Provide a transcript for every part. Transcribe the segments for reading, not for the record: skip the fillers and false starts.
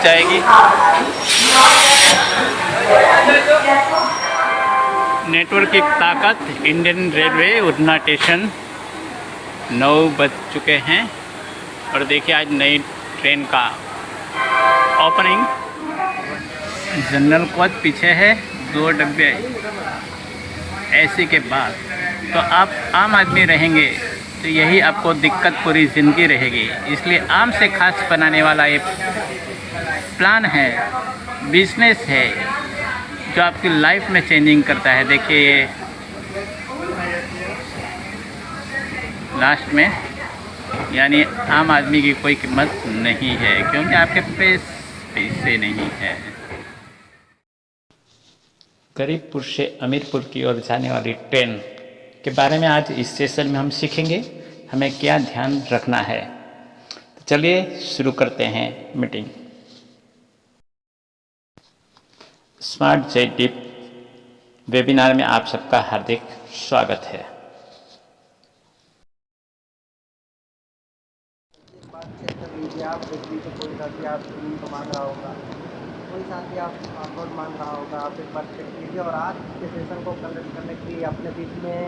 जाएगी। नेटवर्क की ताकत, इंडियन रेलवे उधना स्टेशन 9 बज चुके हैं और देखिए आज नई ट्रेन का ओपनिंग। जनरल कोच पीछे है, 2 डब्बे एसी के बाद। तो आप आम आदमी रहेंगे तो यही आपको दिक्कत पूरी ज़िंदगी रहेगी। इसलिए आम से खास बनाने वाला ये प्लान है, बिजनेस है जो आपकी लाइफ में चेंजिंग करता है। देखिए ये लास्ट में, यानी आम आदमी की कोई कीमत नहीं है क्योंकि आपके पैसे नहीं है। गरीबपुर से अमीरपुर की ओर जाने वाली ट्रेन के बारे में आज इस सेशन में हम सीखेंगे, हमें क्या ध्यान रखना है। तो चलिए शुरू करते हैं मीटिंग। स्मार्ट जेडीप वेबिनार में आप सबका हार्दिक स्वागत है। आप बिजली से कोई साथी आप जमीन को मांग रहा होगा, कोई साथी आप पासवर्ड मांग रहा होगा, आप एक बार चेक कीजिए। और आज के सेशन को कंडक्ट करने के लिए अपने बीच में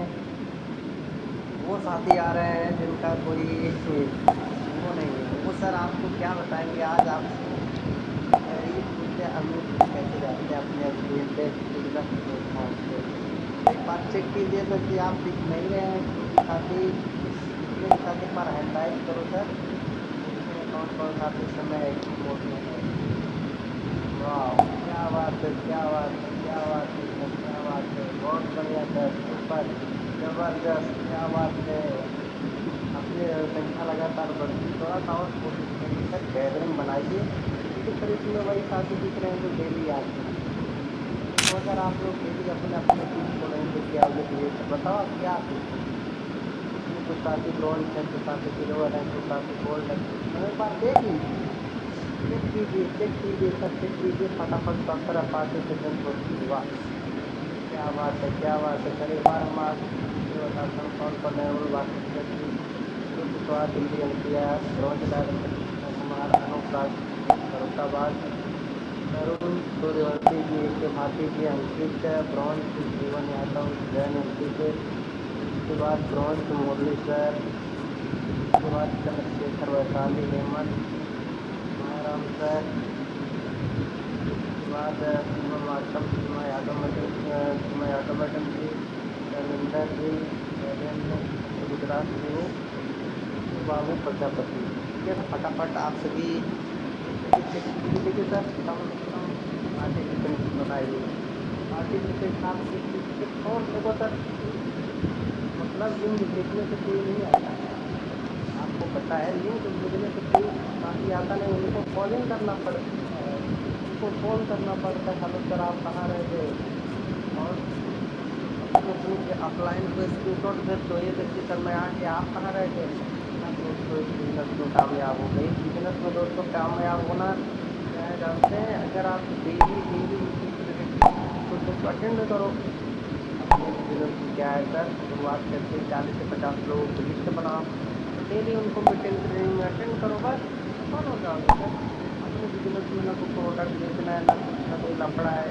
वो साथी आ रहे हैं जिनका कोई वो नहीं है। वो सर आपको क्या बताएंगे आज आप गरीब से अमीर कैसे जाते हैं अपने एक बार चेक कीजिए सर कि आप दिख नहीं रहे हैं। साथी एक बार हैंडलाइज करो सर, कौन सा समय है रिपोर्ट में है। वाह, क्या बात है, क्या बात है, क्या बात है, क्या बात है, बहुत बढ़िया सर, सुपर, ज़बरदस्त, क्या बात है। अपनी संख्या लगातार बढ़ती, थोड़ा सा और कोशिश करिए सर, गैदरिंग बनाइए क्योंकि सर इसमें वही साथी दिख रहे हैं जो डेली आते हैं। तो अगर आप लोग डेली अपने अपने टीम को नहीं लेके आओगे तो ये बताओ आप क्या कुछ साथी ब्रॉन्ज है, कुछ साथी सिल्वर है, कुछ साथी गोल्ड है। एक बार देख लीजिए, चेक कीजिए सर, चेक कीजिए फटाफट डॉक्टर अपाचे सेशन छोड़िए। वाह, क्या बात है, क्या बात है। सर एक बार हम आपको बताता हूँ कौन कौन है। वो बात दिल्ली एनटीआर, ब्रॉन्ज कुमार, अनुप्राग फरुखाबाद, तरुण सूर्यवंशी जी, के भाती जी, अंकित ब्रॉन्ज जीवन यादव, जैन एनटी उसके बाद ब्रॉन्ज मुरली सर, उसके बाद चंद्रशेखर वैशाली, हेमंत मायाराम सर, उसके बाद शिवम आश्रम, सीमा यादव मैडम जी, धर्मेंद्र जी, गुजरात जी, बाबू प्रजापति। ठीक है, फटाफट आप सभी देखिए सर, आर्टिफिशियल बताइए आर्टिफिशियल आप और देखो सर, मतलब लिंक देखने से कोई नहीं आता है, आपको पता है। लिंक देखने से कोई काफ़ी आता नहीं, उनको कॉलिंग करना पड़ता है, उनको फ़ोन करना पड़ता है, हेलो सर आप कहाँ रह गए। और अपने ऑफलाइन को स्क्रीनशॉट भेज दो, ये देखिए सर मैं आके आप कहाँ रह गए। दोस्तों इस बिजनेस में कामयाब हो गई। बिजनेस में दोस्तों कामयाब होना क्या है जानते हैं, अगर आप डेली कुछ अटेंड करो। बिजनेस क्या है सर, शुरुआत करके 40 से 50 लोगों की लिस्ट बनाओ, डेली उनको मीटिंग ट्रेनिंग में अटेंड करो, बस कौन हो जाओगे सर। अपने बिजनेस में ना कोई प्रोडक्ट बेचना है, ना कोई लफड़ा है,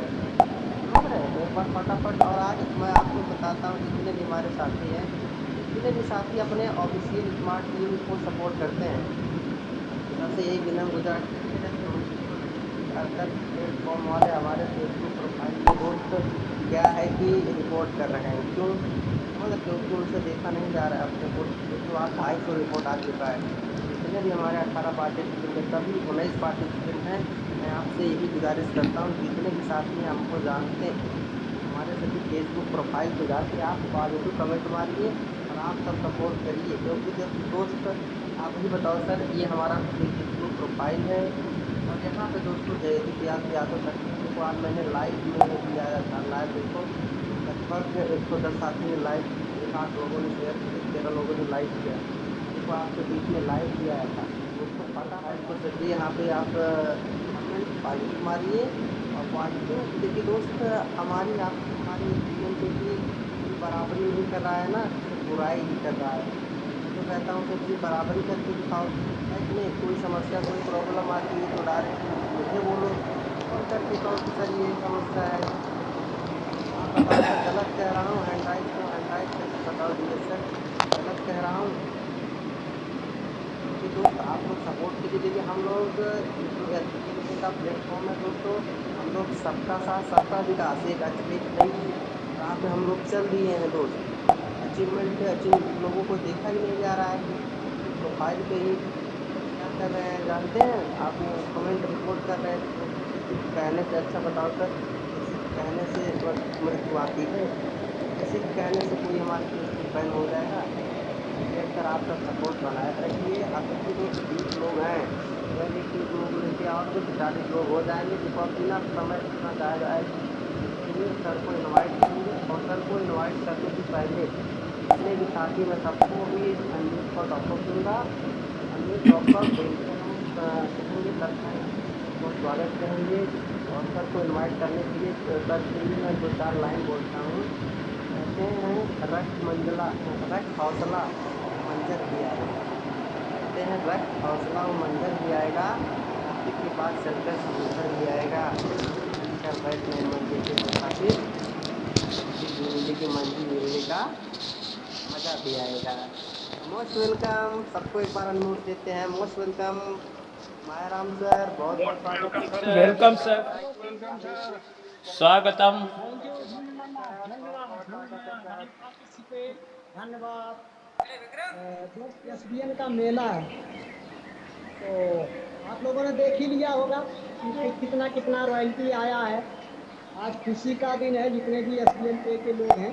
समझ रहे हैं। एक बार फटाफट। और आज मैं आपको बताता हूँ जितने भी हमारे साथी हैं, जितने भी साथी अपने ऑफिशियल स्मार्ट टीम को सपोर्ट करते हैं, सबसे यही विनम्र गुजारिश प्लेटफॉर्म वाले हमारे फेसबुक प्रोफाइल के दोस्त क्या है कि रिपोर्ट कर रहे हैं। क्यों? मतलब क्योंकि उनसे देखा नहीं जा रहा है अपने को। तो आज 250 रिपोर्ट आ चुका है। जितने भी हमारे 18 पार्टिसिपेंट हैं, सभी 19 पार्टिसिपेंट हैं, मैं आपसे यही गुजारिश करता हूँ जितने भी साथी हमको जानते हैं, हमारे सभी फेसबुक प्रोफाइल पर जाके आप पॉजिटिव कमेंट मारिए और आप सब सपोर्ट करिए। क्योंकि जब दोस्त आप ही बताओ सर, ये हमारा फेसबुक प्रोफाइल है और यहाँ पे दोस्तों जयदीप यादव तकनीकी को आज मैंने लाइव में दिया था। लाइव देखो, लगभग 110 साथी ने लाइव, 8 लोगों ने शेयर किया, 13 लोगों ने लाइव किया। देखो आपके बीच में लाइव किया था दोस्तों, फटाफट को सभी यहाँ पे आप पॉजिटिव मारिए। और पॉजिटिव देखिए दोस्त, हमारी हमारी जीवन के लिए बराबरी नहीं कर रहा है ना, बुराई ही कर रहा है। तो कहता हूँ कि जी बराबरी करके दिखाओ, है कि नहीं। कोई समस्या कोई प्रॉब्लम आती है तो डायरेक्ट मुझे बोलो, कॉल करके कहो कि सर ये समस्या है, आप बताओ सर गलत कह रहा हूँ, हैंड राइट करके बताओ जी सर गलत कह रहा हूँ। क्योंकि दोस्त आप लोग सपोर्ट कीजिए। देखिए हम लोग जो एजुकेशन का प्लेटफॉर्म है दोस्तों, हम लोग सबका साथ सबका विकास, एक नई राह पे हम लोग चल दिए हैं दोस्त। अचीवमेंट पे लोगों को देखा ही नहीं जा रहा है कि अपनी प्रोफाइल पे ही क्या कर रहे हैं जानते हैं आप, कमेंट रिपोर्ट कर रहे हैं तो किसी के कहने से, अच्छा बताओ सर किसी के कहने से मृत्यु आती है, किसी के कहने से कोई हमारे फेसबुक बैन हो जाएगा। इसलिए सर आप सब सपोर्ट बनाए रखिए। अब देखिए दोस्त 20 लोग हैं, अगर देखिए लोग लेके आओ तो 40 लोग हो जाएंगे, तो बिना समय कितना जाएगा इसलिए सर को इनवाइट करेंगे। और सर को इनवाइट करने से पहले जितने भी साथी, मैं सबको भी अनम्यूट पर टॉपअप दूँगा, अनम्यूट टॉपअप वेलकम करेंगे, सर का बहुत स्वागत करेंगे। और सर को इनवाइट करने के लिए सर के लिए मैं 2-4 लाइन बोलता हूँ। कहते हैं रख हौसला मंजर भी आएगा, कहते हैं रख हौसला वो मंजर भी आएगा, रास्ते के पास चलकर समुंदर भी आएगा, मिलकर बैठ गए मंजिल के मुसाफिर, जिंदगी की मंजिल मिलने का मज़ा भी आएगा। मोस्ट वेलकम, सबको एक बार अनम्यूट देते हैं। मोस्ट वेलकम मायाराम सर, बहुत बहुत स्वागत है सर। वेलकम सर, स्वागतम। धन्यवाद। दोस्त एसबीएन का मेला है तो आप लोगों ने देख ही लिया होगा कि कितना कितना रॉयल्टी आया है। आज खुशी का दिन है, जितने भी एसबीएन पे के लोग हैं।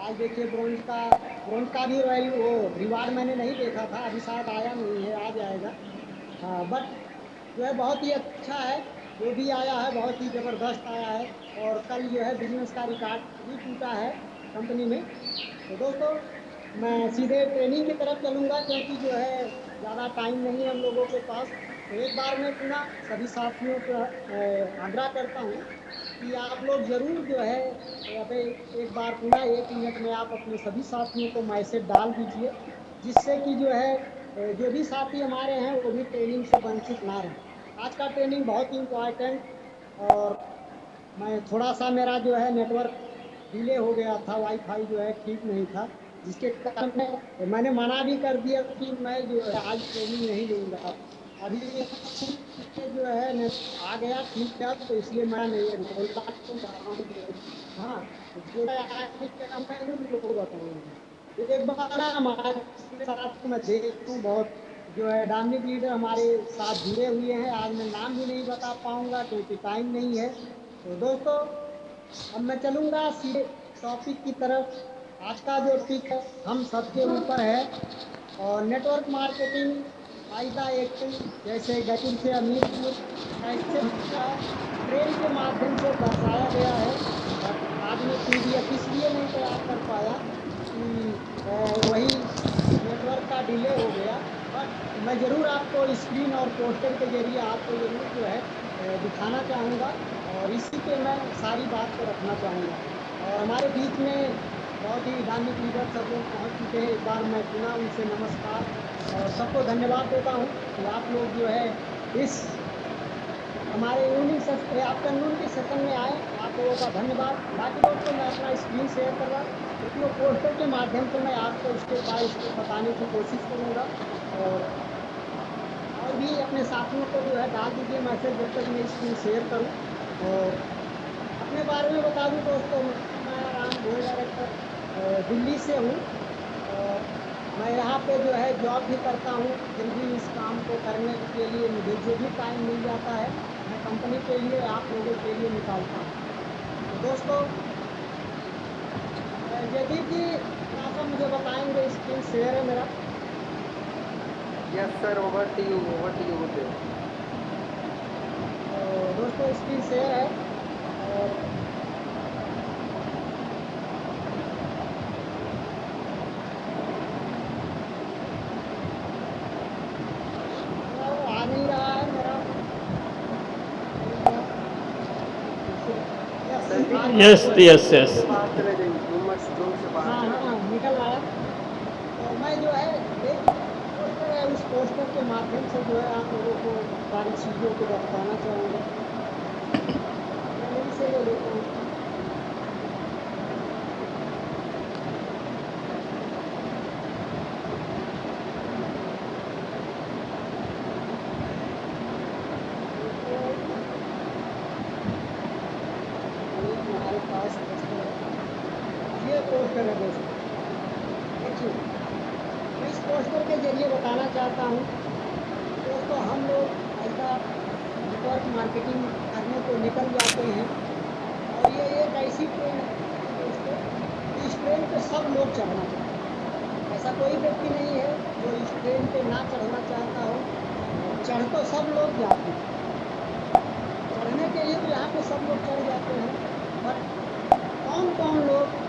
आज देखिए ब्रोंज का भी रॉयल वो रिवार्ड मैंने नहीं देखा था, अभी शायद आया नहीं है, आ जाएगा। हाँ बट जो है बहुत ही अच्छा है, जो भी आया है बहुत ही ज़बरदस्त आया है। और कल जो है बिजनेस का रिकॉर्ड भी टूटा है कंपनी में। तो दोस्तों मैं सीधे ट्रेनिंग की तरफ चलूँगा, क्योंकि जो है ज़्यादा टाइम नहीं है हम लोगों के पास। तो एक बार मैं पुनः सभी साथियों को आग्रह करता हूँ कि आप लोग ज़रूर जो है अभी एक बार पुनः 1 मिनट में आप अपने सभी साथियों को मैसेज डाल दीजिए, जिससे कि जो है जो भी साथी हमारे हैं वो भी ट्रेनिंग से वंचित ना रहें। आज का ट्रेनिंग बहुत ही इम्पोर्टेंट, और मैं थोड़ा सा मेरा जो है नेटवर्क डिले हो गया था, वाईफाई जो है ठीक नहीं था, जिसके कारण मैंने मना भी कर दिया कि मैं जो है आज ट्रेनिंग नहीं लूँगा। अभी जो है आ गया ठीक ठाक, तो इसलिए मैं नहीं बोलता हूँ। हाँ जो मैं बताऊँगा एक बार हमारे साथ मैं देखूँ, बहुत जो है डायनामिक लीडर हमारे साथ जुड़े हुए हैं। आज मैं नाम भी नहीं बता पाऊँगा क्योंकि टाइम नहीं है। तो दोस्तों अब मैं चलूँगा सीधे टॉपिक की तरफ। आज का जो टॉपिक है हम सबके ऊपर है, और नेटवर्क मार्केटिंग फायदा एक्टिंग, जैसे गतिल से हमीरपुर कैसे ट्रेन के माध्यम से दर्शाया गया है। आज मैं PDF इसलिए नहीं तैयार कर पाया कि वही नेटवर्क का डिले हो गया, बट मैं ज़रूर आपको स्क्रीन और पोस्टर के जरिए आपको ज़रूर जो है दिखाना चाहूँगा, और इसी पे मैं सारी बात को रखना चाहूँगा। और हमारे बीच में बहुत ही डायनामिक लीडर सब लोग पहुँच चुके हैं। एक बार मैं पुनः उनसे नमस्कार और सबको धन्यवाद देता हूँ कि आप लोग जो है इस हमारे इवनिंग आफ्टरनून के सेशन में आए, आप लोगों का धन्यवाद। बाकी दोस्तों मैं अपना स्क्रीन शेयर कर रहा हूँ, क्योंकि वो पोस्टर के माध्यम से मैं आपको स्टेप बाय स्टेप बताने की कोशिश करूँगा। और भी अपने साथियों को जो है डाल दीजिए मैसेज जब तक मैं स्क्रीन शेयर करूँ। और अपने बारे में बता दूँ दोस्तों, मैं राम गोयल डायरेक्टर दिल्ली से हूँ, और मैं यहाँ पे जो है जॉब भी करता हूँ। जब भी इस काम को करने के लिए मुझे जो भी टाइम मिल जाता है मैं कंपनी के लिए आप लोगों के लिए निकालता हूँ। तो दोस्तों जयदीप जी थोड़ा सा मुझे बताएंगे, स्क्रीन शेयर है मेरा। Yes sir, over to you होते। दोस्तों स्क्रीन शेयर है, और आ नहीं रहा है मेरा। Yes yes yes. बात चले जाइए, हाँ हाँ निकल आया। तो मैं मैं जो है एक पोस्टर है, उस पोस्टर के माध्यम से जो है आप लोगों को सारी चीज़ों को बताना चाहूँगा। मैं यहीं से ले लेता हूँ। ये हमारे पास पोस्टर है, ये पोस्टर है दोस्तों, देखिए। मैं इस पोस्टर के ज़रिए बताना चाहता हूँ दोस्तों, हम लोग ऐसा नेटवर्क मार्केटिंग करने को निकल जाते हैं और ये एक ऐसी ट्रेन है दोस्तों, इस ट्रेन पे सब लोग चढ़ना चाहते हैं। ऐसा कोई व्यक्ति नहीं है जो इस ट्रेन पे ना चढ़ना चाहता हो। चढ़ तो सब लोग जाते हैं, चढ़ने के लिए तो यहाँ पे सब लोग चढ़ जाते हैं, बट कौन कौन लोग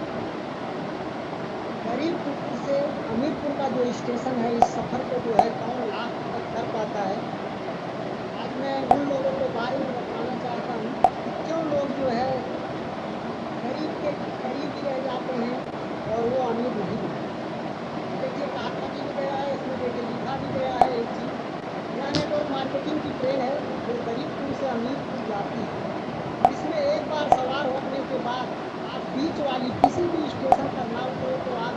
गरीबपुर से अमीरपुर का जो स्टेशन है, इस सफ़र को जो है कौन लाख तक कर पाता है। आज मैं उन लोगों के बारे में बताना चाहता हूँ कि क्यों लोग जो है गरीब के करीब ही रह जाते हैं और वो अमीर नहीं बनते। देखिए कहा भी गया है, इसमें देखिए लिखा भी गया है एक चीज़, यह नेटवर्क मार्केटिंग की ट्रेन है जो गरीबपुर से अमीरपुर जाती है। इसमें एक बार सवार होने के बाद आप बीच वाली किसी भी स्टेशन पर ना उतरे तो आप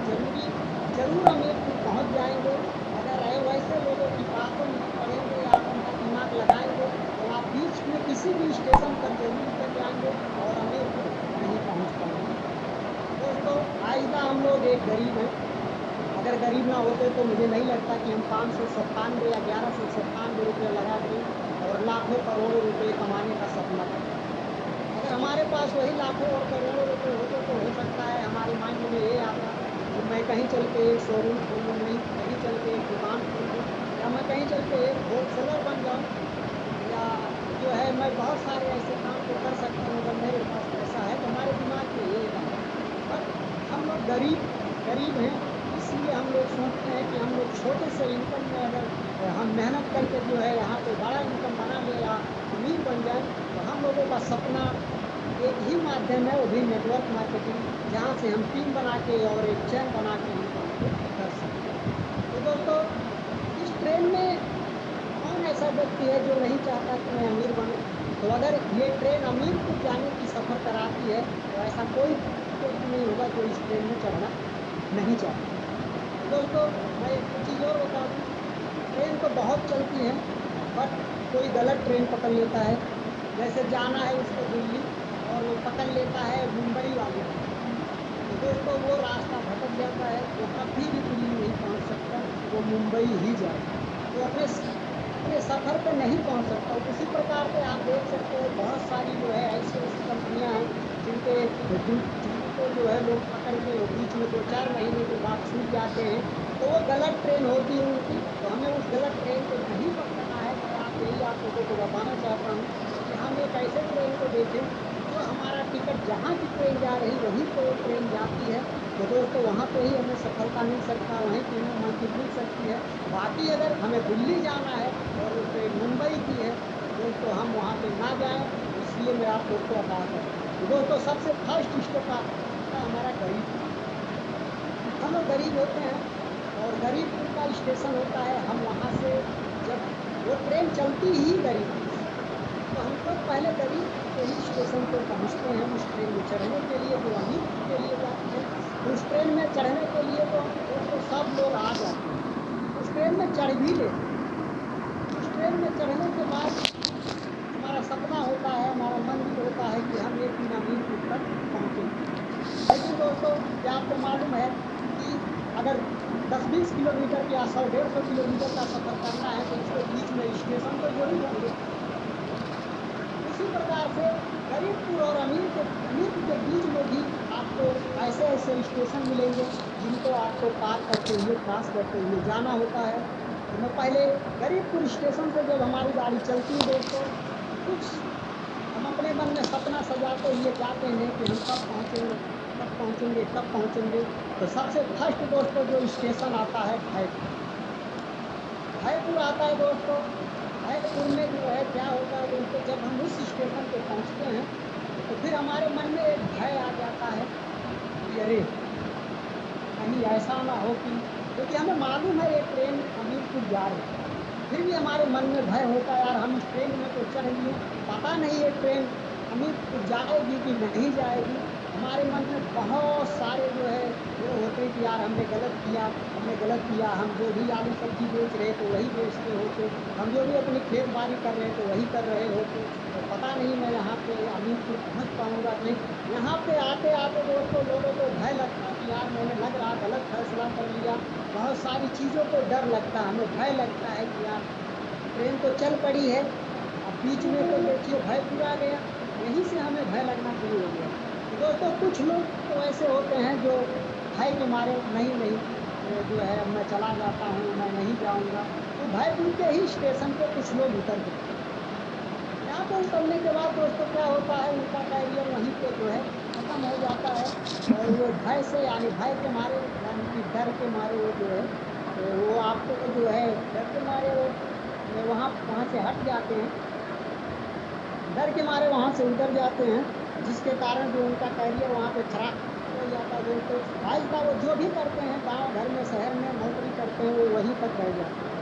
जरूर अमीरपुर पहुंच जाएंगे। अगर वैसे लोगों की बातों में पड़ेंगे, आप उनका दिमाग लगाएंगे तो आप बीच में किसी भी स्टेशन पर जरूर उतर जाएंगे और अमीरपुर नहीं पहुंच पाएंगे। दोस्तों आइंदा हम लोग एक गरीब हैं, अगर गरीब ना होते तो मुझे नहीं लगता कि हम 597 या 1197 रुपये लगा दें और लाखों करोड़ों रुपये कमाने का सपना करते। अगर हमारे पास वही लाखों और करोड़ों रुपये होते तो हो सकता है हमारे माइंड में ये आता कि मैं कहीं चल के एक शोरूम खोल लूँ, नहीं कहीं चल के एक दुकान खोल लूँ, या मैं कहीं चल के एक होलसेलर बन जाऊँ, या जो है मैं बहुत सारे ऐसे काम को कर सकता हूँ अगर मेरे पास पैसा है। तो हमारे दिमाग में ये आता है, पर हम लोग गरीब हैं, इसलिए हम लोग सोचते हैं कि हम लोग छोटे से इनकम में अगर हम मेहनत करके जो है यहाँ पे बड़ा इनकम बना ले या अमीर बन जाए, तो हम लोगों का सपना एक ही माध्यम है, वो भी नेटवर्क मार्केटिंग, जहाँ से हम टीम बना के और एक चैन बना के हम कर सकते हैं। तो दोस्तों इस ट्रेन में कौन ऐसा व्यक्ति है जो नहीं चाहता कि मैं अमीर बनूँ। तो अगर ये ट्रेन अमीरपुर जाने की सफ़र कराती है तो ऐसा कोई व्यक्ति नहीं होगा जो इस ट्रेन में चढ़ना नहीं चाहता। दोस्तों मैं एक चीज़ और बता दूँ, ट्रेन तो बहुत चलती है, बट कोई गलत ट्रेन पकड़ लेता है। जैसे जाना है उसको दिल्ली और वो पकड़ लेता है मुंबई वाले, तो दोस्तों वो रास्ता भटक जाता है, वो कभी भी दिल्ली नहीं पहुंच सकता, वो मुंबई ही जाए, तो अपने सफ़र पे नहीं पहुंच सकता। उसी प्रकार से आप देख सकते हो बहुत सारी जो है ऐसी कंपनियां हैं जिनको जो है लोग पकड़ के बीच में 2-4 महीने के बाद छूट जाते हैं, तो वो गलत ट्रेन होती है उनकी। तो हमें उस गलत ट्रेन को नहीं पकड़ना है। मैं आप लोगों को बताना चाहता हूँ कि हम एक ऐसे ट्रेन को देखें जो हमारा टिकट जहाँ की ट्रेन जा रही वहीं पर वो ट्रेन जाती है, तो दोस्तों वहाँ पे ही हमें सफलता मिल सकता है, वहीं पर हमें मंजिल मिल सकती है। बाकी अगर हमें दिल्ली जाना है और वो ट्रेन मुंबई की है, दोस्तों हम वहाँ पे ना जाएं, इसलिए मैं आप लोग को बता दूँ। तो दोस्तों सबसे फर्स्ट स्टेप आता हमारा गरीब। हम लोग गरीब होते हैं और गरीबपुर का स्टेशन होता है, हम वहाँ से जब वो ट्रेन चलती ही गरीब, तो हम तो पहले गरीब के ही स्टेशन पर पहुँचते हैं। उस ट्रेन में चढ़ने के लिए जो अमीर के लिए जाते हैं, उस ट्रेन में चढ़ने के लिए तो सब लोग आ जाते हैं, उस ट्रेन में चढ़ भी लेते हैं। उस ट्रेन में चढ़ने के बाद हमारा सपना होता है, हमारा मन भी होता है कि हम एक दिन अमीरपुर तक पहुँचें। लेकिन दोस्तों क्या आपको मालूम है कि अगर 10-20 किलोमीटर या 100-150 किलोमीटर का सफ़र करना है तो इसके बीच में स्टेशन तो जरूर होंगे। इसी प्रकार से गरीबपुर और अमीर के बीच में भी आपको ऐसे स्टेशन मिलेंगे जिनको आपको पार करते हुए क्रॉस करते हुए जाना होता है। तो मैं पहले गरीबपुर स्टेशन से जब हमारी गाड़ी चलती है दोस्तों, कुछ हम अपने मन में सपना सजाते हुए जाते हैं कि हम कब पहुँचेंगे। तो सबसे फर्स्ट दोस्तों जो स्टेशन आता है भयपुर आता है दोस्तों। भयपुर में जो है क्या होता है दोस्तों, जब हम उस स्टेशन पे पहुँचते हैं तो फिर हमारे मन में एक भय आ जाता है कि अरे कहीं ऐसा ना हो कि क्योंकि हमें मालूम है ये ट्रेन हमीरपुर जा रही है, फिर भी हमारे मन में भय होता है यार हम इस ट्रेन में तो चढ़ लिए, पता नहीं ये ट्रेन हमीरपुर जाएगी कि नहीं जाएगी। हमारे मन में बहुत सारे जो है वो होते हैं कि यार हमने गलत किया, हमने गलत किया, हम जो भी आलू सब्जी बेच रहे तो वही बेचते होते, हम जो भी अपनी खेत बाड़ी कर रहे तो वही कर रहे होते, तो पता नहीं मैं यहाँ पे हमीरपुर पहुँच पाऊँगा कि नहीं। यहाँ पे आते आते दोस्तों लोगों को भय लगता है कि यार मैंने लग रहा गलत फैसला कर लिया, बहुत सारी चीज़ों को डर लगता है, हमें भय लगता है कि यार ट्रेन तो चल पड़ी है, अब बीच में तो देखिए भय पूरा गया, यहीं से हमें भय लगना शुरू हो गया। तो दोस्तों कुछ लोग तो ऐसे होते हैं जो भय के मारे नहीं जो है मैं चला जाता हूँ, मैं नहीं जाऊँगा, तो भय पूछते ही स्टेशन पे कुछ लोग उतर गए। यहाँ पर उतरने के बाद दोस्तों क्या होता है उनका कैरियर वहीं पे जो है खत्म हो जाता है, और वो भय से यानी भय के मारे यानी कि डर के मारे वो जो है तो वो आपको जो है डर के मारे वो वहाँ से हट जाते हैं, डर के मारे वहाँ से उतर जाते हैं, जिसके कारण जो उनका कैरियर वहाँ पे खराब हो जाता है। दोस्तों आज का वो जो भी करते हैं गांव घर में शहर में नौकरी करते हैं वो वहीं तक रह जाते हैं।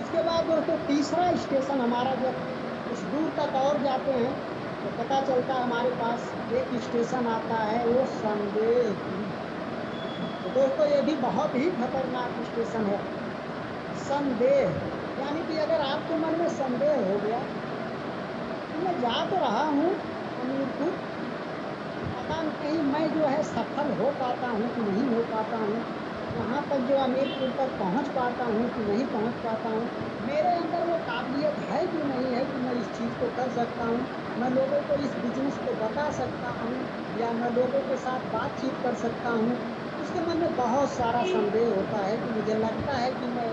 इसके बाद दोस्तों तीसरा स्टेशन हमारा जब कुछ दूर तक और जाते हैं तो पता चलता है हमारे पास एक स्टेशन आता है वो संदेह। तो दोस्तों ये भी बहुत ही खतरनाक स्टेशन है, संदेह। यानी कि अगर आपके मन में संदेह हो गया कि मैं जा तो रहा हूँ हमीरपुर, पता नहीं मैं जो है सफल हो पाता हूँ कि नहीं हो पाता हूँ, वहाँ तक जो हमीरपुर तक पहुँच पाता हूँ कि नहीं पहुँच पाता हूँ, मेरे अंदर वो काबिलियत है कि नहीं है कि मैं इस चीज़ को कर सकता हूँ, मैं लोगों को इस बिजनेस को बता सकता हूँ या मैं लोगों के साथ बातचीत कर सकता हूँ। उसके मन में बहुत सारा संदेह होता है कि मुझे लगता है कि मैं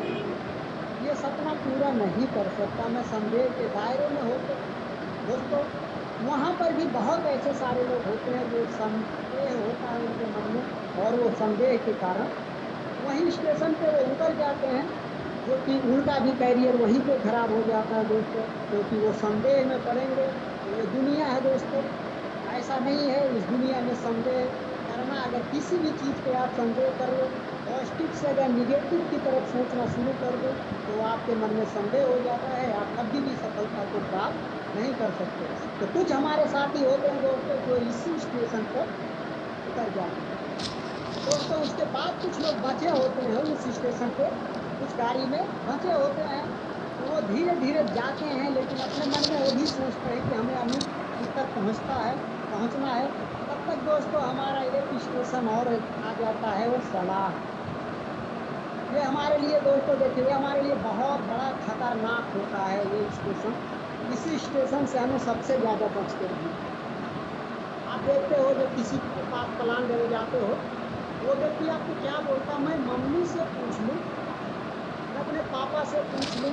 ये सपना पूरा नहीं कर सकता, मैं संदेह के दायरे में होकर दोस्तों वहाँ पर भी बहुत ऐसे सारे लोग होते हैं जो संदेह होता है उनके मन में, और वो संदेह के कारण वहीं स्टेशन पे वो उतर जाते हैं, जो कि उनका भी कैरियर वहीं पे खराब हो जाता है दोस्तों, क्योंकि वो संदेह में पड़ेंगे। तो ये दुनिया है दोस्तों, ऐसा नहीं है इस दुनिया में संदेह करना, अगर किसी भी चीज़ पे आप संदेह कर लो, पॉजिटिव से अगर निगेटिव की तरफ सोचना शुरू कर दो तो आपके मन में संदेह हो जाता है, आप कभी भी सफलता को प्राप्त नहीं कर सकते। तो कुछ हमारे साथी होते हैं दोस्तों जो इसी स्टेशन पर उतर जाते हैं दोस्तों। उसके बाद कुछ लोग बचे होते हैं उस स्टेशन पे, कुछ गाड़ी में बचे होते हैं, तो वो धीरे धीरे जाते हैं, लेकिन अपने मन में वो भी सोचते हैं कि हमें अमीरपुर तक पहुँचना है। तब तक दोस्तों हमारा एक स्टेशन और आ जाता है वो सलाह। ये हमारे लिए दोस्तों देखिए ये हमारे लिए बहुत बड़ा खतरनाक होता है ये स्टेशन, इसी स्टेशन से हमें सबसे ज़्यादा बचते हैं। आप देखते हो जब किसी के पास प्लान लेने जाते हो वो व्यक्ति आपको क्या बोलता, मैं मम्मी से पूछ लूँ, मैं अपने पापा से पूछ लूँ,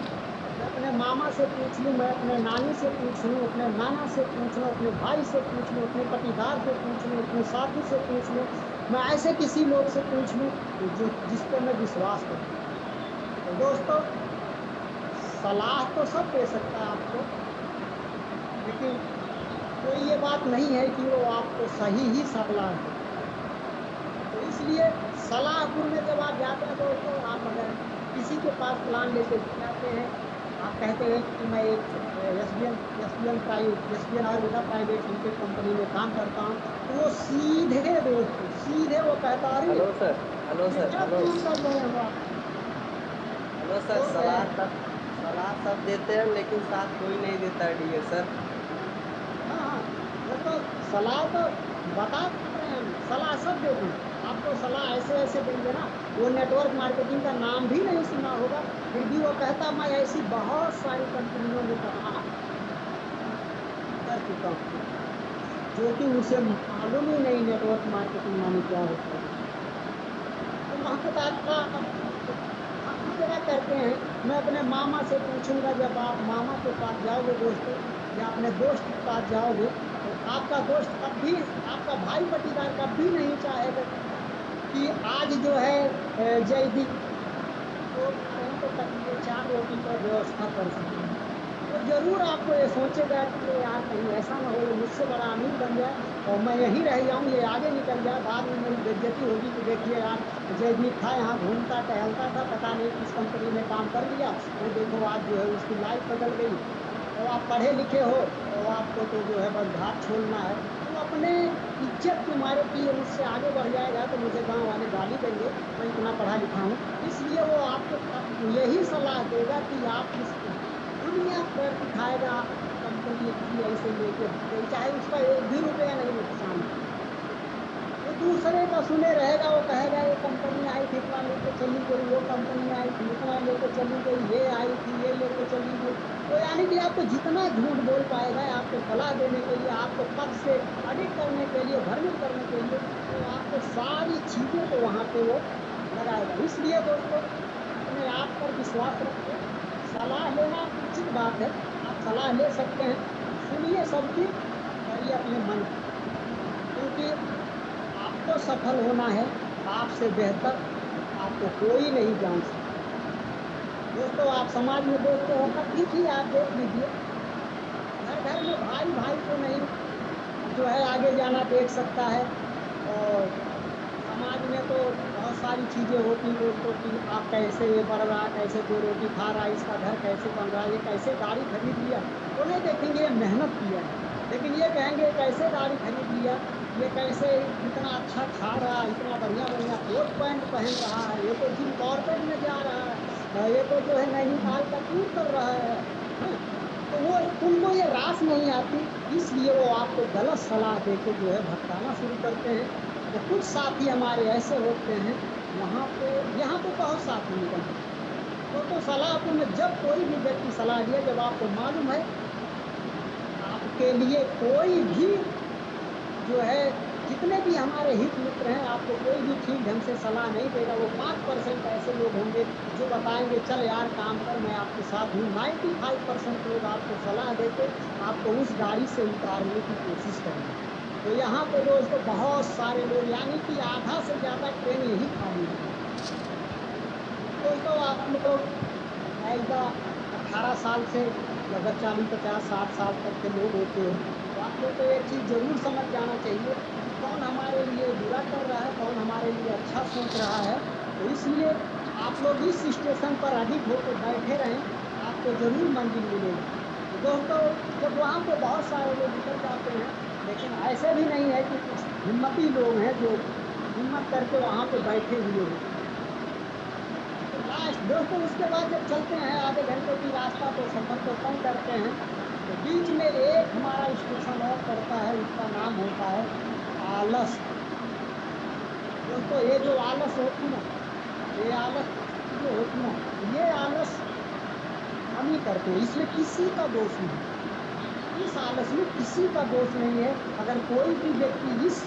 मैं अपने मामा से पूछ लूँ, मैं अपने नानी से पूछ लूँ, अपने नाना से पूछ लूँ, अपने भाई से पूछ लूँ, अपने पटीदार से पूछ लूँ, अपने साथी से पूछ लूँ, मैं ऐसे किसी लोग से पूछ लूँ जो जिस पर मैं विश्वास करूँ। तो दोस्तों सलाह तो सब दे सकता है आपको, लेकिन कोई ये बात नहीं है कि वो आपको सही ही सलाह दे। तो इसलिए सलाहपुर में जब आप जाते हैं दोस्तों, आप अगर किसी के पास प्लान लेके जाते हैं, आप कहते हैं कि मैं एक SBN Ayurveda private limited company में काम करता हूँ, तो वो सीधे वो कहता है हेलो सर, हेलो सर, क्या हेलो काम कर रहे हो आप? Hello sir. तो सलाह सब देते हैं लेकिन साथ कोई नहीं देता है डियर सर। हाँ वो तो सलाह तो बता रहे हैं, सलाह सब देते हैं आपको, सलाह ऐसे देंगे ना, वो नेटवर्क मार्केटिंग का नाम भी नहीं सुना होगा, फिर भी वो कहता मैं ऐसी बहुत सारी कंपनियों में काम कर चुका हूँ, जो कि उसे मालूम ही नहीं नेटवर्क मार्केटिंग माने क्या होता है। तो वहाँ पे हम क्या करते हैं, मैं अपने मामा से पूछूंगा, जब आप मामा के पास जाओगे दोस्तों या अपने दोस्त के पास जाओगे तो आपका दोस्त कभी, आपका भाई पटीदार कभी नहीं चाहेगा कि आज जो है जयदीप तो तक 4 रोटी का व्यवस्था कर सकते हैं। तो ज़रूर आपको ये सोचेगा कि ये यार कहीं ऐसा ना हो ये मुझसे बड़ा अमीर बन जाए और मैं यहीं रह जाऊँ, ये आगे निकल जाए, बाद में मेरी बेइज्जती होगी कि देखिए यार जयदीप था यहाँ घूमता टहलता था, पता नहीं किस कंपनी में काम कर लिया, वो देखो आज जो है उसकी लाइफ बदल गई। और आप पढ़े लिखे हो और आपको तो जो है बस घाट छोड़ना है, तो अपने इज्जत के मारे कि ये मुझसे आगे बढ़ जाएगा तो मुझे गांव वाले गाली देंगे, मैं इतना पढ़ा लिखा हूँ, इसलिए वो आपको यही सलाह देगा कि आप इस दुनिया पर दिखाएगा कंपनी की ऐसे लेके, चाहे उसका एक भी रुपया नहीं नुकसान हो। वो दूसरे का सुने रहेगा, वो कहेगा ये कंपनी आई थी इतना लेके चली गई, वो कंपनी आई थी इतना लेके चली गई, ये आई थी ये लेके चली गई। तो यानी कि आपको जितना झूठ बोल पाएगा आपको सलाह देने के लिए, आपको पद से अधिक करने के लिए, भ्रमित करने के लिए, तो आपको सारी चीज़ों को वहाँ पे वो लगाएगा। इसलिए दोस्तों अपने आप पर विश्वास रखिए, सलाह लेना उचित बात है, आप सलाह ले सकते हैं, सुनिए सबकी, करिए अपने मन की, क्योंकि आपको सफल होना है, आपसे बेहतर आपको कोई नहीं जान सकता। दोस्तों आप समाज में देखते हो कभी भी आप देख लीजिए, घर घर में भाई भाई को नहीं जो है आगे जाना देख सकता है, और समाज में तो बहुत सारी चीज़ें होती दोस्तों कि आप कैसे ये बढ़ रहा, कैसे दो रोटी खा रहा, इसका घर कैसे बन रहा, ये कैसे गाड़ी खरीद लिया, वो नहीं देखेंगे ये मेहनत किया है, लेकिन ये कहेंगे कैसे गाड़ी खरीद लिया, ये कैसे इतना अच्छा खा रहा, इतना बढ़िया बढ़िया कोट पैंट पहन रहा है, ये तो जिम कॉर्पोरेट में जा रहा है, ये तो जो है नैनीताल का टूर कर रहा है। हाँ, तो वो उनको ये रास नहीं आती, इसलिए वो आपको गलत सलाह देके जो है भटकाना शुरू करते हैं। तो कुछ साथी हमारे ऐसे होते हैं, वहाँ पे यहाँ पे बहुत साथी निकलते हैं, तो सलाह आपको जब कोई भी व्यक्ति सलाह दिया, जब आपको मालूम है आपके लिए कोई भी जो है, जितने भी हमारे हित मित्र हैं, आपको कोई भी ठीक ढंग से सलाह नहीं देगा, वो 5% ऐसे लोग होंगे जो बताएंगे चल यार काम कर मैं आपके साथ हूँ, 95% लोग आपको सलाह देते आपको उस गाड़ी से उतारने की कोशिश करेंगे। तो यहाँ पे दोस्तों बहुत सारे लोग, यानी कि आधा से ज़्यादा ट्रेन यही खाली है। दोस्तों आप लोग ऐसा 18 साल से लगभग 40, 50, 60 साल तक के लोग होते हैं, तो आप लोग को एक चीज़ ज़रूर समझ जाना चाहिए कि कौन हमारे लिए बुरा कर रहा है, कौन हमारे लिए अच्छा सोच रहा है। तो इसलिए आप लोग इस स्टेशन पर अधिक होकर बैठे रहें, आपको ज़रूर मंजिल मिलेगी। तो दोस्तों जब वहाँ पे बहुत सारे लोग निकल जाते हैं, लेकिन ऐसे भी नहीं है कि कुछ हिम्मती लोग हैं जो हिम्मत करके वहाँ पे बैठे हुए हैं। तो लास्ट दोस्तों उसके बाद जब चलते हैं आधे घंटे की रास्ता, तो सफ़र को कम करते हैं, तो बीच में एक हमारा स्टेशन और पड़ता है, उसका नाम होता है आलस। दोस्तों ये जो आलस होती ना, ये आलस जो होती ना, ये आलस हम ही करते हैं, इसमें किसी का दोष नहीं, इस आलस में किसी का दोष नहीं है। अगर कोई भी व्यक्ति इस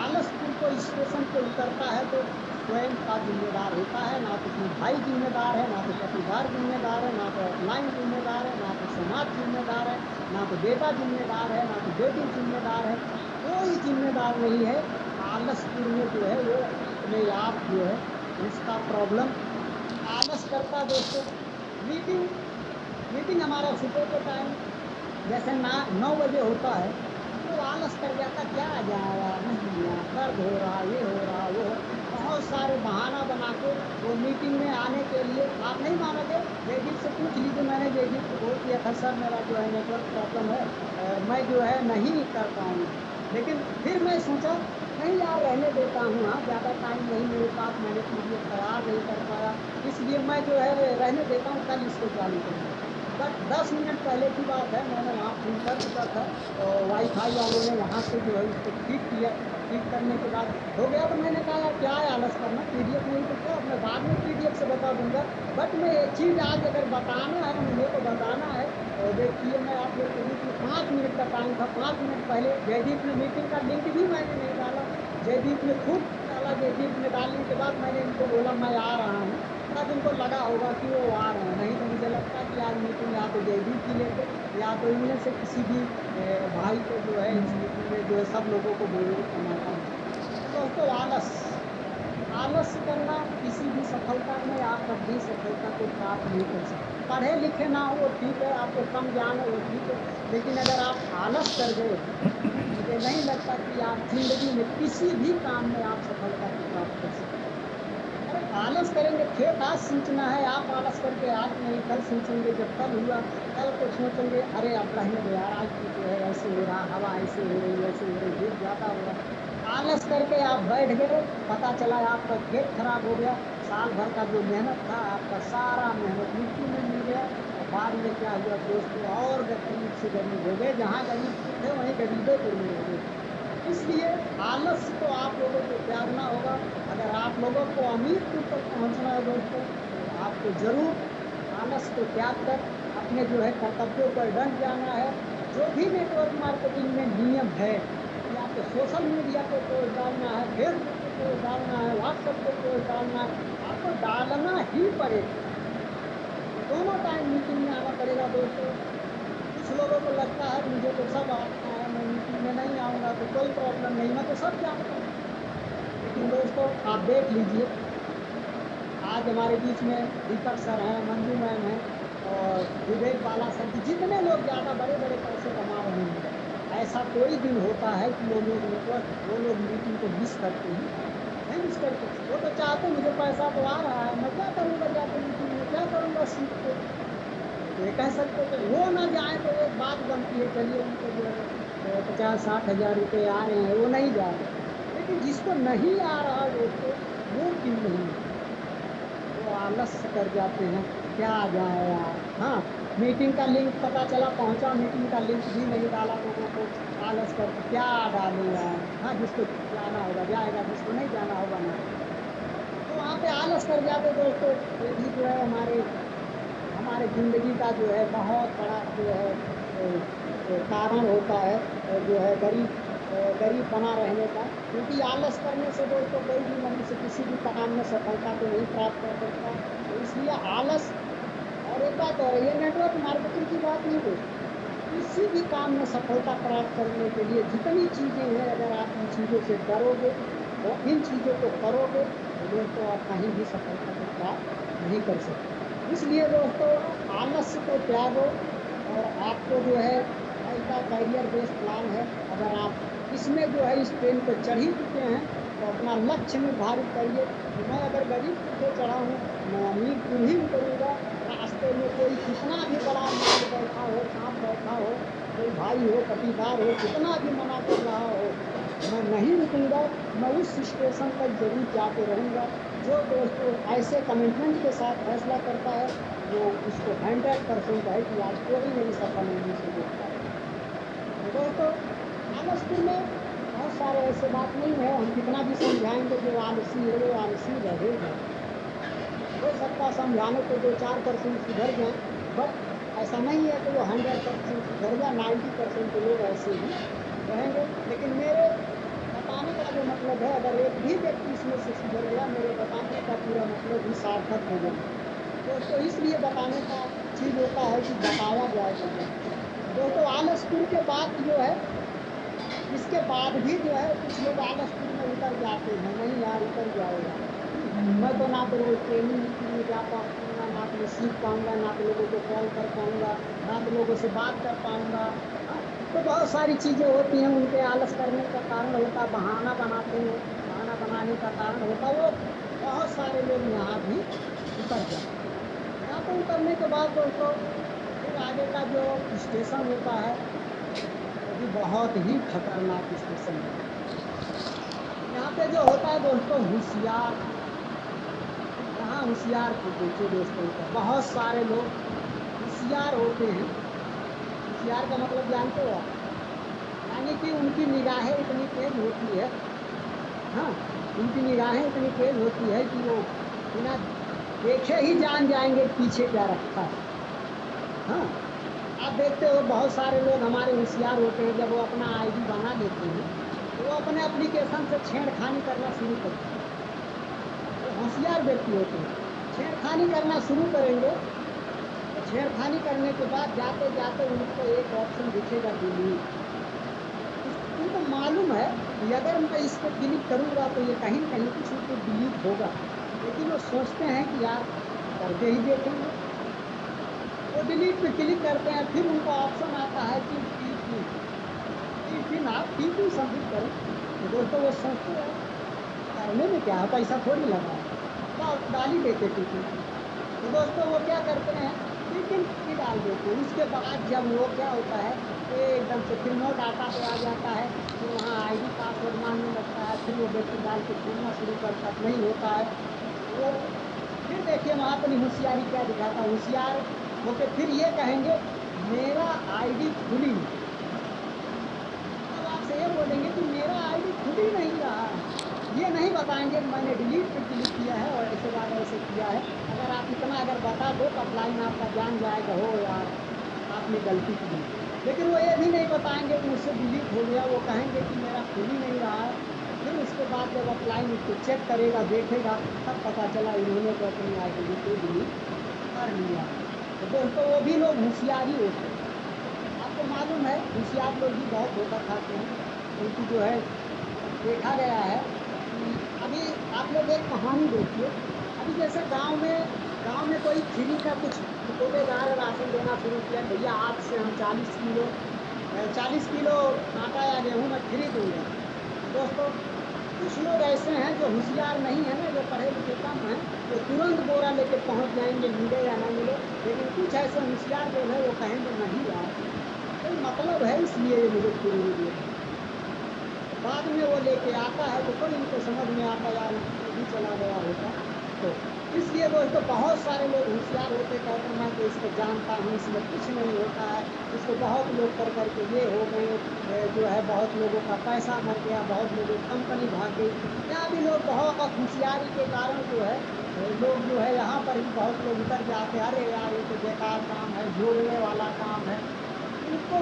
आलसपुर को स्टेशन पे उतरता है तो स्वयं का जिम्मेदार होता है, ना तो उसमें भाई जिम्मेदार है, ना तो पतिदार जिम्मेदार है, ना तो ऑफलाइन जिम्मेदार है, ना तो समाज जिम्मेदार है, ना तो बेटा जिम्मेदार है, ना तो बेटी जिम्मेदार है, कोई जिम्मेदार नहीं है। आलसपुर में जो है वो अपने आप जो है उसका प्रॉब्लम आलस करता। दोस्तों मीटिंग हमारा सुबह के टाइम जैसे 9 बजे होता है, तो आलस कर जाता, क्या जाएगा, नहीं यार दर्द हो रहा, ये हो रहा, वो बहुत सारे बहाना बना के वो मीटिंग में आने के लिए, आप नहीं मानोगे, जयदीप से पूछ लीजिए, मैंने जयदीप को बोल दिया था सर मेरा जो है नेटवर्क प्रॉब्लम है, मैं जो है नहीं कर पाऊँगा, लेकिन फिर मैं सोचा नहीं यार रहने देता हूँ, हाँ ज़्यादा टाइम नहीं मेरे पास, मैंने PDF तैयार नहीं कर पाया, इसलिए मैं जो है रहने देता हूँ, कल इसको चालू करूँगा। बट 10 मिनट पहले की बात है, मैंने वहाँ फोन कर चुका था और वाईफाई वालों ने यहाँ से जो है उसको ठीक किया, ठीक करने के बाद हो गया। तो मैंने कहा यार क्या है आलस करना, PDF नहीं तो क्या, मैं बाद में PDF से बता दूंगा, बट मैं एक चीज़ आज अगर बताना है मुझे तो बताना है। और देखिए मैं आप लोग के बीच में 5 मिनट का टाइम था, 5 मिनट पहले जयदीप ने मीटिंग का लिंक भी मैंने नहीं डाला, जयदीप ने खुद डाला, जयदीप ने डालने के बाद मैंने इनको बोला मैं आ रहा हूँ, तब इनको लगा होगा कि वो आ रहे हैं, नहीं तो मुझे लगता कि आज मीटिंग या तो जयदीप की लेते या तो इनमें से किसी भी भाई को जो है इस मीटिंग में जो है सब लोगों को बोलने का मौका मिला। तो आलस करना किसी भी सफलता में आप कभी सफलता को प्राप्त नहीं कर सकते। पढ़े लिखे ना हो वो ठीक है, आपको कम ज्ञान है वो ठीक है, लेकिन अगर आप आलस कर गए, मुझे नहीं लगता कि आप ज़िंदगी में किसी भी काम में आप सफलता को प्राप्त कर सकते हैं। अरे आलस करेंगे, खेत आज सींचना है, आप आलस करके आज नहीं कल सींचेंगे, जब कल हुआ कल को सोचेंगे अरे अब रहने दो यार, आज तो जो है ऐसे हो रहा, हवा ऐसे हो रही ऐसे हो रही, धूप ज़्यादा हो रहा, आलस करके आप बैठ गए, पता चला आपका खेत खराब हो गया, साल भर का जो मेहनत था आपका सारा मेहनत मिट्टी में मिल गया। और बाद में क्या हुआ दोस्तों, और गरीब से गरीब हो गए, जहाँ गरीब थे वहीं गरीबे को मिल गए। इसलिए आलस्य को आप लोगों को त्यागना होगा। अगर आप लोगों को अमीर तक पहुंचना है दोस्तों, तो आपको जरूर आलस्य को त्याग कर अपने जो है कर्तव्यों पर डट जाना है। जो भी नेटवर्क मार्केटिंग में नियम है, या तो सोशल मीडिया पे पोस्ट डालना है, फेसबुक पे पोस्ट डालना है, व्हाट्सएप पे पोस्ट डालना है, आपको डालना ही पड़ेगा। दोनों टाइम मीटिंग में आना पड़ेगा दोस्तों। कुछ लोगों को लगता है मुझे तो सब आता है, मैं मीटिंग में नहीं आऊँगा तो कोई प्रॉब्लम नहीं, मैं तो सब जानता हूँ। लेकिन दोस्तों आप देख लीजिए, आज हमारे बीच में दीपक सर हैं, मंजू मैम हैं और विवेक बाला सर जी, जितने लोग ज़्यादा बड़े बड़े पैसे कमा रहे हैं, ऐसा कोई दिन होता है कि वो लोग मीटिंग को मिस करते हैं? नहीं मिस करते। वो तो चाहते मुझे पैसा तो आ रहा है, मैं क्या करूँगा जाकर मीटिंग में, क्या करूँगा सीट पे, ये कह सकते थे। वो ना जाए तो एक बात बनती है, चलिए उनको जो है 50-60 हज़ार रुपये आ रहे हैं वो नहीं जा रहे, लेकिन जिसको नहीं आ रहा दोस्तों वो क्यों नहीं, वो आलस्य कर जाते हैं, क्या जाए यार। हाँ, मीटिंग का लिंक पता चला पहुंचा, मीटिंग का लिंक भी नहीं डाला लोगों को, आलस कर क्या डाले यार। हाँ, जिसको जाना होगा जाएगा, जिसको नहीं जाना होगा ना, तो वहाँ पे आलस कर जाते दोस्तों। ये भी जो है हमारे ज़िंदगी का जो है बहुत बड़ा जो है कारण होता है, जो है गरीब बना रहने का। क्योंकि आलस करने से दोस्तों कोई भी मनुष्य किसी भी काम में सफलता को नहीं प्राप्त कर सकता। तो इसलिए आलस, और एक बात और, ये नेटवर्क मार्केटिंग की बात नहीं दोस्तों, किसी भी काम में सफलता प्राप्त करने के लिए जितनी चीज़ें हैं, अगर आप इन चीज़ों से डरोगे और इन चीज़ों को करोगे तो दोस्तों आप कहीं भी सफलता को प्राप्त नहीं कर सकते। इसलिए दोस्तों आलस्य को त्यागो, और आपको जो है ऐसा करियर बेस्ड प्लान है, अगर आप इसमें जो है इस ट्रेन पर चढ़ ही चुके हैं तो अपना लक्ष्य निर्धारित करिए कि मैं अगर गरीब पे चढ़ा हूँ, मैं अमीर क्यों ही करूँगा। रास्ते में कोई कितना भी बड़ा माल बैठा हो, सांप बैठा हो, कोई भाई हो, पटीदार हो, कितना भी मना कर रहा हो, मैं नहीं रुकूँगा, मैं उस स्टेशन पर जरूर जाके रहूँगा। जो दोस्तों ऐसे कमिटमेंट के साथ फैसला करता है वो उसको 100% है कि आज कोई नहीं सफल होने से रोकता है। तो दोस्तों आलस्य में बहुत सारे ऐसे बात नहीं है, हम कितना भी समझाएंगे जो आलसी है वो आलसी रहेगा। हो सकता समझाने को 2-4% सुधर जाए, बट ऐसा नहीं है कि वो 100% सुधर जाए, 90% के लोग ऐसे ही रहेंगे। लेकिन मेरे बताने का जो मतलब है, अगर एक भी व्यक्ति इसमें से सुधर गया, मेरे बताने का पूरा मतलब ही सार्थक हो गया। दोस्तों इसलिए बताने का चीज़ होता है कि बताया जाए। दोस्तों आलसपुर के बाद जो है, इसके बाद भी जो है कुछ लोग आलसपुर में उतर जाते हैं, नहीं यार उतर जाएगा, मैं तो ना तो रोज ट्रेनिंग में जा पाऊँगा, ना तो सीख पाऊँगा, ना तो लोगों को कॉल कर पाऊँगा, ना तो लोगों से बात कर पाऊँगा। तो बहुत सारी चीज़ें होती हैं, उनके आलस करने का कारण होता, बहाना बनाते हैं, बहाना बनाने का कारण होता, वो बहुत सारे लोग यहाँ भी उतर जाते हैं। यहाँ पर उतरने के बाद दोस्तों फिर आगे का जो स्टेशन होता है वो भी बहुत ही खतरनाक स्टेशन है। यहाँ पे जो होता है दोस्तों होशियार, यहाँ होशियार को देखिए दोस्तों, बहुत सारे लोग होशियार होते हैं। होशियार का मतलब जानते हो आप, यानी कि उनकी निगाहें इतनी तेज होती है, हाँ उनकी निगाहें इतनी तेज होती है कि वो बिना देखे ही जान जाएंगे पीछे क्या रखा है। हाँ आप देखते हो बहुत सारे लोग हमारे होशियार होते हैं, जब वो अपना आईडी बना लेते हैं तो वो अपने एप्लीकेशन से छेड़खानी करना शुरू करते हैं। तो होशियार व्यक्ति होते हैं, छेड़खानी करना शुरू करेंगे, तो छेड़खानी करने के बाद जाते जाते उनको एक ऑप्शन दिखेगा डिलीट। उनको मालूम है कि अगर मैं इस पर क्लिक करूँगा तो ये कहीं कहीं कुछ तो डिलीट होगा, लेकिन वो सोचते हैं कि यार करके ही देखेंगे। वो डिलीट पे क्लिक करते हैं, फिर उनका ऑप्शन आता है कि फिर आप टीपी सबमिट करें। तो दोस्तों वो सोचते हैं करने में क्या है, पैसा थोड़ी लगा है, तो डाल ही देते टीपी। तो दोस्तों वो क्या करते हैं, लेकिन की डाल देते हैं। उसके बाद जब वो क्या होता है, एकदम से फिर नो डाटा पे आ जाता है, फिर वहाँ आईडी पासवर्ड मांगने लगता है, फिर वो व्यक्ति डाल के खोलना शुरू करता नहीं होता है। वो फिर देखिए वहाँ अपनी होशियारी क्या दिखाता है, होशियार होके फिर ये कहेंगे मेरा आईडी खुली। अब आपसे ये बोलेंगे कि मेरा आईडी खुल ही नहीं रहा, ये नहीं बताएंगे मैंने डिलीट पे क्लिक किया है और ऐसे बार ऐसे किया है। अगर आप इतना अगर बता दो तो लाइन आपका जान जाएगा, हो यार आपने गलती की। लेकिन वो ये भी नहीं बताएंगे कि मुझसे डिलीट हो गया, वो कहेंगे कि मेरा खुल ही नहीं रहा है। फिर उसके बाद जब अपलाइन उसको चेक करेगा, देखेगा, तब पता चला इन्होंने तो अपनी आईडी को डिलीट कर लिया। तो दोस्तों वो भी लोग होशियारी होते हैं। आपको मालूम है होशियार लोग भी बहुत धोखा खाते हैं, क्योंकि जो है देखा गया है कि अभी आप लोग एक कहानी देखिए। अभी जैसे गांव में कोई फ्री का कुछ दुकानदार राशन देना शुरू किया, भैया आज से हम 40 किलो आटा या गेहूँ मैं फ्री दूँगा। दोस्तों कुछ लोग ऐसे हैं जो होशियार नहीं है ना, जो पढ़े लिखे कम हैं, वो तुरंत बोरा लेके पहुंच जाएंगे, मिले या ना मिले। लेकिन कुछ ऐसे होशियार लोग हैं वो कहेंगे नहीं यार कोई मतलब है इसलिए ये मुझे फ्री नहीं दिया। बाद में वो लेके आता है तो कोई इनको समझ में आता यार भी चला गया होता। तो इसलिए दोस्तों बहुत सारे लोग होशियार होते, कहते मैं तो इसको जानता हूँ, इसमें कुछ नहीं होता है, इसको बहुत लोग कर करके ये हो गए, जो है बहुत लोगों का पैसा मर गया, बहुत लोगों की कंपनी भाग गई। यहाँ भी लोग बहुत होशियारी के कारण जो है लोग जो है यहाँ पर भी बहुत लोग उतर जाते हैं, अरे यार ये तो बेकार काम है, जोड़ने वाला काम है। इनको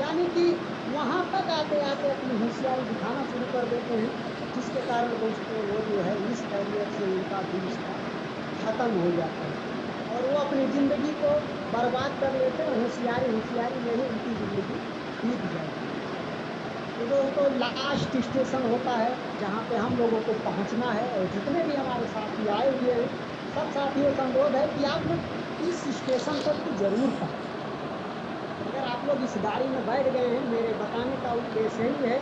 यानी कि वहाँ तक आते आते अपनी होशियारी दिखाना शुरू कर देते हैं, जिसके कारण दोस्तों वो जो है इस कैरियर से उनका भी रिश्ता ख़त्म हो जाता है और वो अपनी ज़िंदगी को बर्बाद कर लेते हैं। होशियारी में ही उनकी ज़िंदगी बीत जाती है। तो दोस्तों लास्ट स्टेशन होता है जहाँ पे हम लोगों को पहुँचना है, और जितने भी हमारे साथी आए हुए हैं सब साथियों का अनुरोध है कि आप लोग इस स्टेशन तक तो ज़रूर पहुँचें। अगर आप लोग इस गाड़ी में बैठ गए हैं, मेरे बताने का उद्देश्य ही है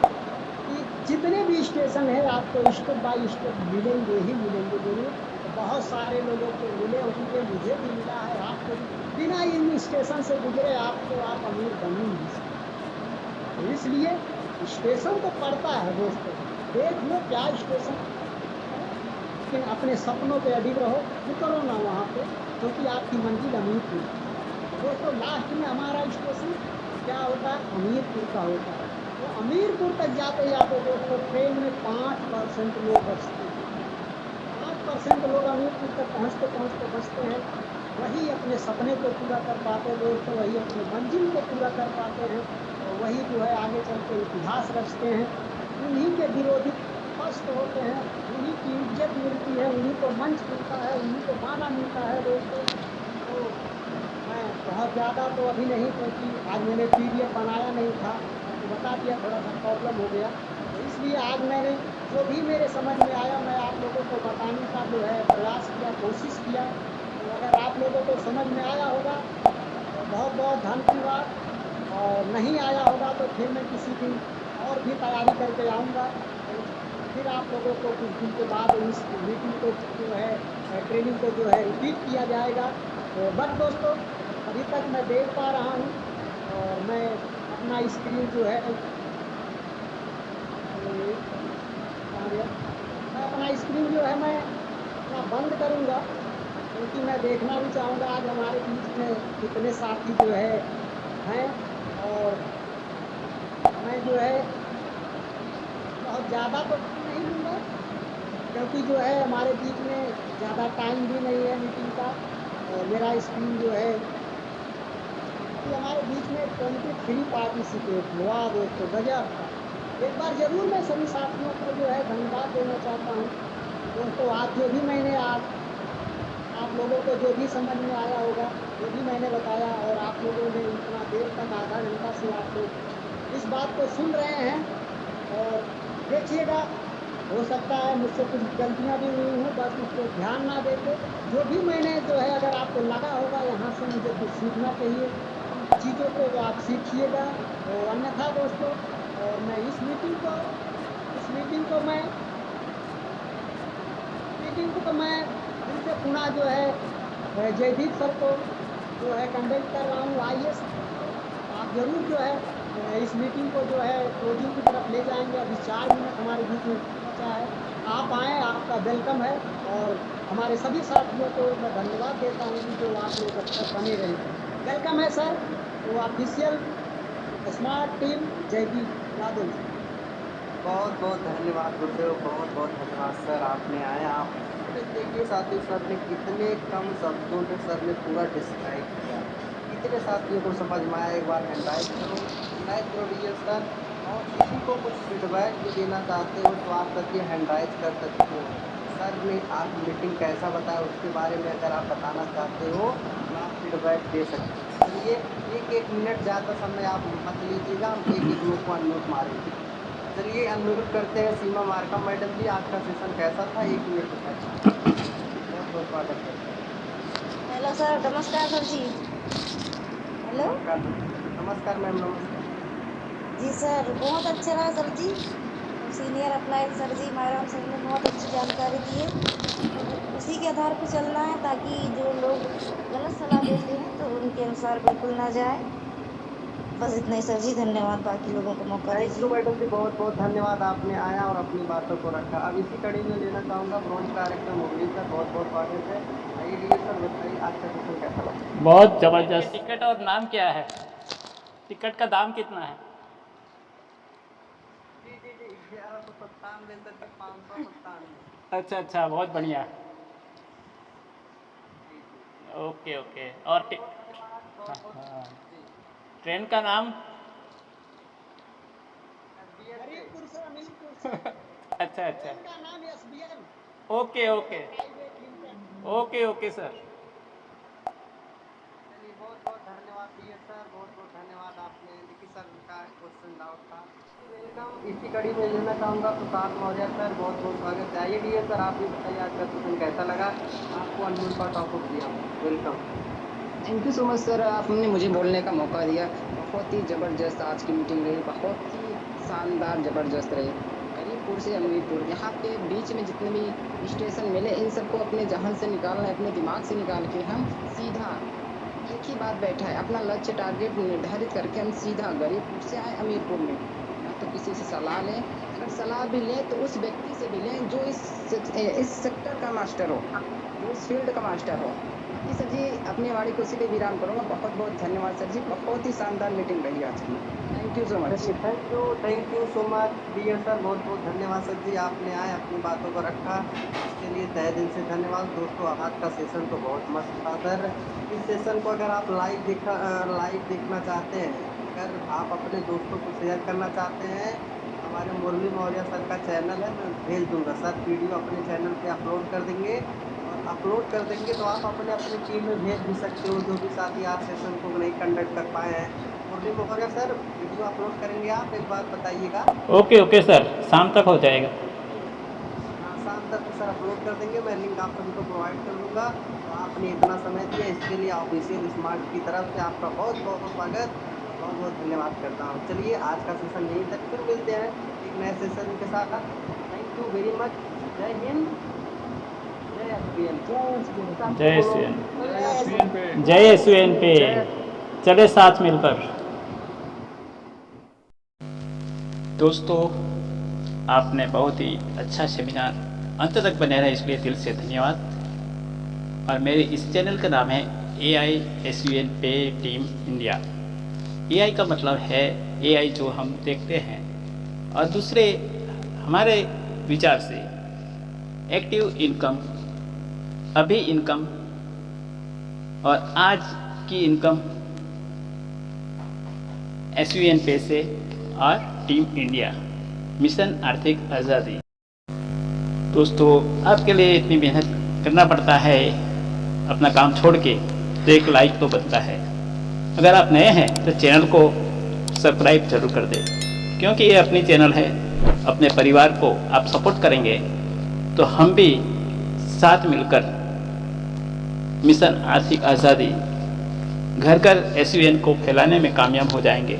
कि जितने भी स्टेशन है आपको स्टेप बाय स्टेप मिलेंगे ही मिलेंगे जरूर। तो बहुत सारे लोगों को मिले होंगे, मुझे भी मिला है, आपको बिना इन स्टेशन से गुजरे आपको आप अमीर बन ही नहीं सकते। तो इसलिए स्टेशन तो पड़ता है दोस्तों, देख लो क्या स्टेशन, लेकिन अपने सपनों पे अडिग रहो, उतरो ना वहाँ पे, क्योंकि आपकी मंजिल अमीर हुई। दोस्तों लास्ट में हमारा स्टेशन क्या होता है, हमीरपुर का होता है। तो हमीरपुर तक जाते जाते दोस्तों ट्रेन में 5% लोग बचते हैं, 5% लोग हमीरपुर तक पहुँचते बचते हैं। वही अपने सपने को पूरा कर पाते दोस्तों, वही अपने मंजिल को पूरा कर पाते हैं, और वही जो है आगे चल के इतिहास रचते हैं। उन्हीं के विरोधी फर्स्ट होते हैं, उन्हीं की इज्जत मिलती है, उन्हीं को मंच मिलता है, उन्हीं को माना मिलता है दोस्तों। तो मैं बहुत ज़्यादा तो अभी नहीं, क्योंकि आज मैंने PDF बनाया नहीं था, तो बता दिया थोड़ा सा प्रॉब्लम हो गया। तो इसलिए आज मैंने जो भी मेरे समझ में आया मैं आप लोगों को बताने का जो है प्रयास किया, कोशिश किया। तो अगर आप लोगों को समझ में आया होगा तो बहुत बहुत धन्यवाद, और नहीं आया होगा तो फिर मैं किसी दिन और भी तैयारी करके आऊँगा। तो फिर आप लोगों को कुछ दिन के बाद इस मीटिंग को जो है ट्रेनिंग को जो है रिपीट किया जाएगा। तो बट दोस्तों अभी तक मैं देख पा रहा हूँ, और मैं अपना स्क्रीन जो है मैं अपना स्क्रीन जो है मैं अपना बंद करूँगा, क्योंकि मैं देखना भी चाहूँगा आज हमारे बीच में कितने साथी जो है हैं। और मैं जो है बहुत ज़्यादा तो नहीं लूँगा, क्योंकि जो है हमारे बीच में ज़्यादा टाइम भी नहीं है मीटिंग का। और मेरा स्क्रीन जो है कि हमारे बीच में 23 पार्टिसिपेट हुआ दोस्तों, गजब। एक बार ज़रूर मैं सभी साथियों को जो है धन्यवाद देना चाहता हूँ दोस्तों। आज जो भी मैंने आज आप लोगों को जो भी समझ में आया होगा, जो भी मैंने बताया, और आप लोगों ने इतना देर तक आधा घंटा से आप लोग इस बात को सुन रहे हैं। और देखिएगा हो सकता है मुझसे कुछ गलतियाँ भी हुई हों, बस उसको ध्यान ना देते। जो भी मैंने जो है, अगर आपको लगा होगा यहाँ से मुझे कुछ सीखना चाहिए, उन चीज़ों को वो आप सीखिएगा। और अन्यथा दोस्तों, और मैं इस मीटिंग को मैं फिर से पुनः जो है जयदीप सर को जो है कंडक्ट कर रहा हूँ। आइए आप ज़रूर जो है इस मीटिंग को जो है क्लोजिंग की तरफ ले जाएंगे। अभी 4 मिनट हमारे बीच में बचा है। आप आएँ, आपका वेलकम है। और हमारे सभी साथियों को मैं धन्यवाद देता हूँ कि जो आप लोग अब तक बने रहे। वेलकम है सर। तो official smart team Jaideep Yadav. बहुत बहुत धन्यवाद गुरुदेव, बहुत बहुत धन्यवाद सर, आपने आए। आप देखिए साथियों, सर ने कितने कम शब्दों में सर ने पूरा डिस्क्राइब किया। कितने साथियों को समझ में आया। एक बार हैंडराइट करो डियर सर। और किसी को कुछ फीडबैक भी देना चाहते हो तो आप करके हैंडराइट कर सकते हो। सर ने आप मीटिंग कैसा बताया उसके बारे में अगर आप बताना चाहते हो तो आप फीडबैक दे सकते हो। चलिए, एक मिनट ज़्यादा समय आप मत लीजिएगा, हम एक लोग को अनम्यूट मारेंगे। चलिए अनम्यूट करते हैं सीमा मार्कम मैडम जी। आज का सेशन कैसा था? 1 मिनट बताइए। बहुत बहुत स्वागत है। हेलो सर, नमस्कार सर जी। हेलो नमस्कार मैम, नमस्कार। जी सर, बहुत अच्छा रहा सर जी। सीनियर अप्लाइड सर जी, मायराम सर ने बहुत अच्छी जानकारी दी है। तो उसी के आधार पर चलना है ताकि जो लोग गलत सलाह देते हैं तो उनके अनुसार बिल्कुल ना जाए। बस इतना ही सर जी, धन्यवाद। बाकी लोगों को मौका थैंक यू दीजिए। मैडम जी, बहुत बहुत धन्यवाद। आपने आया और अपनी बातों को रखा। अब इसी कड़ी में लेना चाहूँगा ब्रॉन्ज डायरेक्टर मुरली सर, बहुत बहुत स्वागत है। आइए डियर सर, बताइए आज का सेशन कैसा लगा? बहुत ज़बरदस्त। टिकट और नाम क्या है? टिकट का दाम कितना है? जी जी जी, 1197 सर जी, 597। अच्छा अच्छा, बहुत बढ़िया। Okay okay. और हाँ, ट्रेन का नाम? हरीपुर से अमीरपुर से। अच्छा अच्छा। इनका नाम SBN okay okay private limited. Okay okay sir. चलिए, बहुत बहुत धन्यवाद डियर सर, बहुत बहुत धन्यवाद। आपने देखिए सर का क्वेश्चन डाउट था। वेलकम। इसी कड़ी में लेना चाहूँगा प्रसाद मौर्य सर, बहुत बहुत स्वागत है। आइए डियर सर, आप भी बताइए आज का सेशन कैसा लगा? आपको अनमोल का टॉपिक दिया, welcome. Thank you so much sir, आपने मुझे बोलने का मौका दिया। बहुत ही ज़बरदस्त आज की मीटिंग रही, बहुत ही शानदार ज़बरदस्त रही। हरीपुर से अमीरपुर, यहाँ पे बीच में जितने भी स्टेशन मिले इन सबको अपने जहन से निकालना है, अपने दिमाग से निकाल के हम सीधा एक ही बात बैठा है, अपना लक्ष्य टारगेट निर्धारित करके हम सीधा गरीबपुर से आए अमीरपुर में। या तो किसी से सलाह लें, अगर सलाह भी लें तो उस व्यक्ति से भी लें जो इस सेक्टर का मास्टर हो, जो इस फील्ड का मास्टर हो। जी सर जी, अपनी वाणी को इसीलिए विराम करूँगा। बहुत बहुत धन्यवाद सर जी, बहुत ही शानदार मीटिंग रही आज की। Thank you so much. Thank you so much dear sir, बहुत बहुत धन्यवाद सर जी, आपने आए अपनी बातों को रखा, इसके लिए तहे दिल से धन्यवाद। दोस्तों, आज का सेशन तो बहुत मस्त था सर। इस सेशन को अगर आप लाइव देखना चाहते हैं, अगर आप अपने दोस्तों को शेयर करना चाहते हैं, हमारे मुरली मौर्य सर का चैनल है, मैं भेज दूँगा सर। वीडियो अपने चैनल पे अपलोड कर देंगे, और अपलोड कर देंगे तो आप अपने टीम में भेज भी सकते हो, जो भी साथी आज सेशन को नहीं कंडक्ट कर पाए हैं। मुरली मौर्य सर, वीडियो अपलोड करेंगे, आप एक बार बताइएगा। ओके ओके सर, शाम तक हो जाएगा। हाँ, शाम तक सर अपलोड कर देंगे, मैं लिंक आप सभी को प्रोवाइड कर दूँगा। तो आपने इतना समय दिया, इसके लिए ऑफिशियल स्मार्ट की तरफ से आपका बहुत बहुत स्वागत, बहुत बहुत धन्यवाद करता हूँ। चलिए, आज का सेशन यहीं तक, फिर मिलते हैं एक नए सेशन के साथ। Thank you very much. जय हिंद, जय SBN। जय SBN, जय SBN पे चले साथ मिलकर। दोस्तों, आपने बहुत ही अच्छा सेमिनार अंत तक बने रहे, इसलिए दिल से धन्यवाद। और मेरे इस चैनल का नाम है AI SBN पे टीम इंडिया। AI का मतलब है AI जो हम देखते हैं, और दूसरे हमारे विचार से एक्टिव इनकम, अभी इनकम और आज की इनकम SBN पे से, और टीम इंडिया मिशन आर्थिक आज़ादी। दोस्तों, आपके लिए इतनी मेहनत करना पड़ता है, अपना काम छोड़ के, तो एक लाइक तो बनता है। अगर आप नए हैं तो चैनल को सब्सक्राइब जरूर कर दें, क्योंकि ये अपनी चैनल है अपने परिवार को आप सपोर्ट करेंगे तो हम भी साथ मिलकर मिशन आशिक आज़ादी घर घर SUN को फैलाने में कामयाब हो जाएंगे।